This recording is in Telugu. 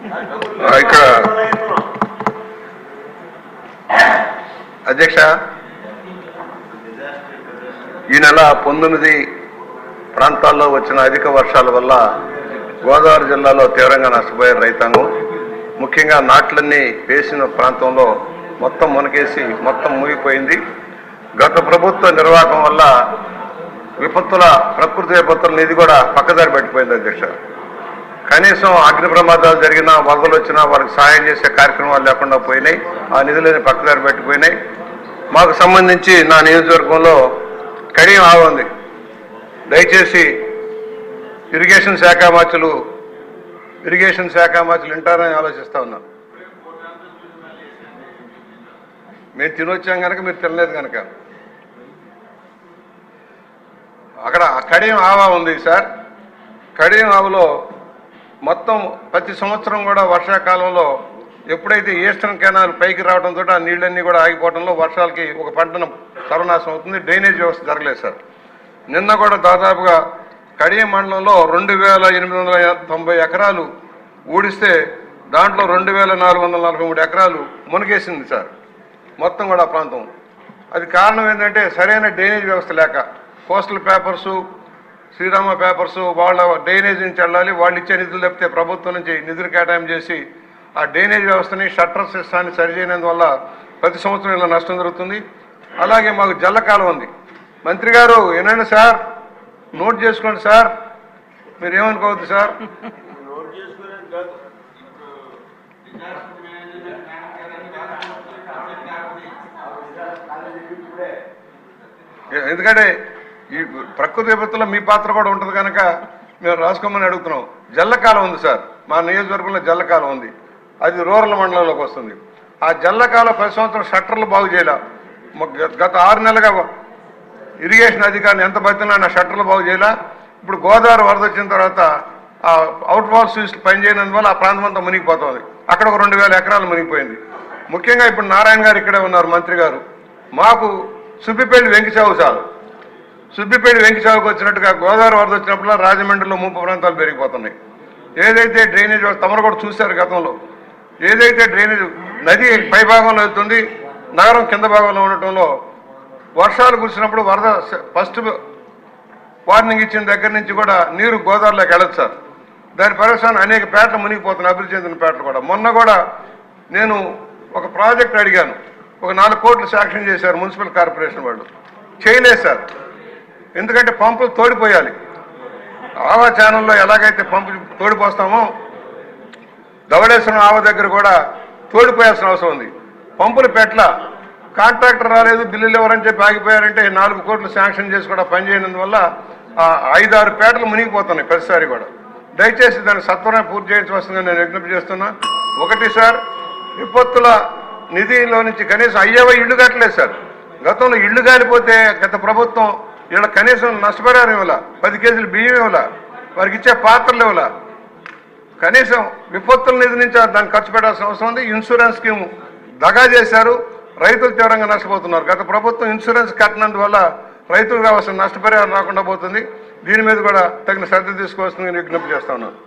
ఇక్కడ అధ్యక్ష, ఈ నెల 19 ప్రాంతాల్లో వచ్చిన అధిక వర్షాల వల్ల గోదావరి జిల్లాలో తీవ్రంగా నష్టపోయారు రైతాంగం. ముఖ్యంగా నాట్లన్నీ వేసిన ప్రాంతంలో మొత్తం మునకేసి మొత్తం మునిగిపోయింది. గత ప్రభుత్వ నిర్వాహకం వల్ల ప్రకృతి విపత్తుల నిధి కూడా పక్కదారి పెట్టిపోయింది అధ్యక్ష. కనీసం అగ్ని ప్రమాదాలు జరిగినా, వరదలు వచ్చినా వారికి సహాయం చేసే కార్యక్రమాలు లేకుండా పోయినాయి. ఆ నిధులని పక్కదారి పెట్టిపోయినాయి. మాకు సంబంధించి నా నియోజకవర్గంలో కడియం ఆవు ఉంది. దయచేసి ఇరిగేషన్ శాఖ మంత్రులు వింటారని ఆలోచిస్తా ఉన్నాను. మేము తినొచ్చాం కనుక మీరు తినలేదు కనుక. అక్కడ కడియం ఆవా ఉంది సార్. కడియం ఆవులో మొత్తం ప్రతి సంవత్సరం కూడా వర్షాకాలంలో ఎప్పుడైతే ఈస్టర్న్ కెనాల్ పైకి రావడంతో ఆ నీళ్ళన్నీ కూడా ఆగిపోవడంలో వర్షాలకి ఒక పంటను సర్వనాశనం అవుతుంది. డ్రైనేజ్ వ్యవస్థ జరగలేదు సార్. నిన్న కూడా దాదాపుగా కడియం మండలంలో 2890 ఎకరాలు ఊడిస్తే దాంట్లో 2443 ఎకరాలు మునిగేసింది సార్. మొత్తం కూడా ప్రాంతం. అది కారణం ఏంటంటే సరైన డ్రైనేజ్ వ్యవస్థ లేక, కోస్టల్ పేపర్సు, శ్రీరామ పేపర్సు వాళ్ళ డ్రైనేజ్ నుంచి వెళ్ళాలి. వాళ్ళు ఇచ్చే నిధులు తప్పితే ప్రభుత్వం నుంచి నిధులు కేటాయింపు చేసి ఆ డ్రైనేజ్ వ్యవస్థని, షట్టర్ సిస్టాన్ని సరిచేయనందువల్ల ప్రతి సంవత్సరం ఇలా నష్టం జరుగుతుంది. అలాగే మాకు జల్లకాలం ఉంది. మంత్రి గారు ఏనండి సార్, నోట్ చేసుకోండి సార్, మీరేమనుకోవద్దు సార్. ఎందుకంటే ఈ ప్రకృతి విపత్తులో మీ పాత్ర కూడా ఉంటుంది కనుక మేము రాసుకోమని అడుగుతున్నాం. జల్లకాలం ఉంది సార్, మా నియోజకవర్గంలో జల్లకాలం ఉంది. అది రూరల్ మండలంలోకి వస్తుంది. ఆ జల్లకాలం 10 సంవత్సరం షట్టర్లు బాగు చేయాల. గత 6 నెలలుగా ఇరిగేషన్ అధికారిని ఎంత బతినా నా షట్టర్లు బాగు చేయాల. ఇప్పుడు గోదావరి వరద వచ్చిన తర్వాత ఆ అవుట్ వాల్ స్విచ్ పనిచేయనందువల్ల ఆ ప్రాంతం అంతా మునిగిపోతుంది. అక్కడ ఒక 2000 ఎకరాలు మునిగిపోయింది. ముఖ్యంగా ఇప్పుడు నారాయణ గారు ఇక్కడే ఉన్నారు, మంత్రి గారు. మాకు సుబ్బిపల్లి వెంకిచావు చాలు. సుబ్బిపల్లి వెంకిచావుకు వచ్చినట్టుగా గోదావరి వరద వచ్చినప్పుడు రాజమండ్రిలో ముంపు ప్రాంతాలు పెరిగిపోతున్నాయి. ఏదైతే డ్రైనేజ్ తమరు కూడా చూశారు గతంలో, ఏదైతే డ్రైనేజ్ నది పై భాగంలో వెళ్తుంది, నగరం కింద భాగంలో ఉండటంలో వర్షాలు కురిసినప్పుడు వరద ఫస్ట్ వార్నింగ్ ఇచ్చిన దగ్గర నుంచి కూడా నీరు గోదావరిలోకి వెళ్ళదు సార్. దాని పరిశ్రమ అనేక పేటలు మునిగిపోతున్నాయి, అభివృద్ధి చెందిన పేటలు కూడా. మొన్న కూడా నేను ఒక ప్రాజెక్ట్ అడిగాను, ఒక 4 కోట్లు శాంక్షన్ చేశారు మున్సిపల్ కార్పొరేషన్ వాళ్ళు. చేయలేదు సార్. ఎందుకంటే పంపులు తోడిపోయాలి. ఆవా ఛానల్లో ఎలాగైతే పంపు తోడిపోస్తామో ధవళేశ్వరం ఆవ దగ్గర కూడా తోడిపోయాల్సిన అవసరం ఉంది. పంపులు పెట్ల కాంట్రాక్టర్ రాలేదు, బిల్లులు ఎవరని చెప్పి ఆగిపోయారంటే 4 కోట్లు శాంక్షన్ చేసి కూడా పనిచేయనందువల్ల 5-6 పేటలు మునిగిపోతున్నాయి ప్రతిసారి కూడా. దయచేసి దాన్ని సత్వరం పూర్తి చేయించవలసిందని నేను విజ్ఞప్తి చేస్తున్నా. ఒకటి సార్, విపత్తుల నిధిలో నుంచి కనీసం అయ్యేవో ఇళ్ళు కట్టలేదు సార్. గతంలో ఇళ్ళు కాలిపోతే గత ప్రభుత్వం ఇలా కనీసం నష్టపరిహారం ఇవ్వాల, 10 కేజీలు బియ్యం ఇవ్వాల, వారికి ఇచ్చే పాత్రలు ఇవ్వాల. కనీసం విపత్తుల నిధి నుంచి దాన్ని ఖర్చు పెట్టాల్సిన అవసరం ఉంది. ఇన్సూరెన్స్ స్కీమ్ దగా చేశారు, రైతులు తీవ్రంగా నష్టపోతున్నారు. గత ప్రభుత్వం ఇన్సూరెన్స్ కట్టినందువల్ల రైతులకు రావాల్సిన నష్టపరిహారం రాకుండా పోతుంది. దీని మీద కూడా తగిన శ్రద్ధ తీసుకోవాల్సిందని విజ్ఞప్తి చేస్తా ఉన్నాను.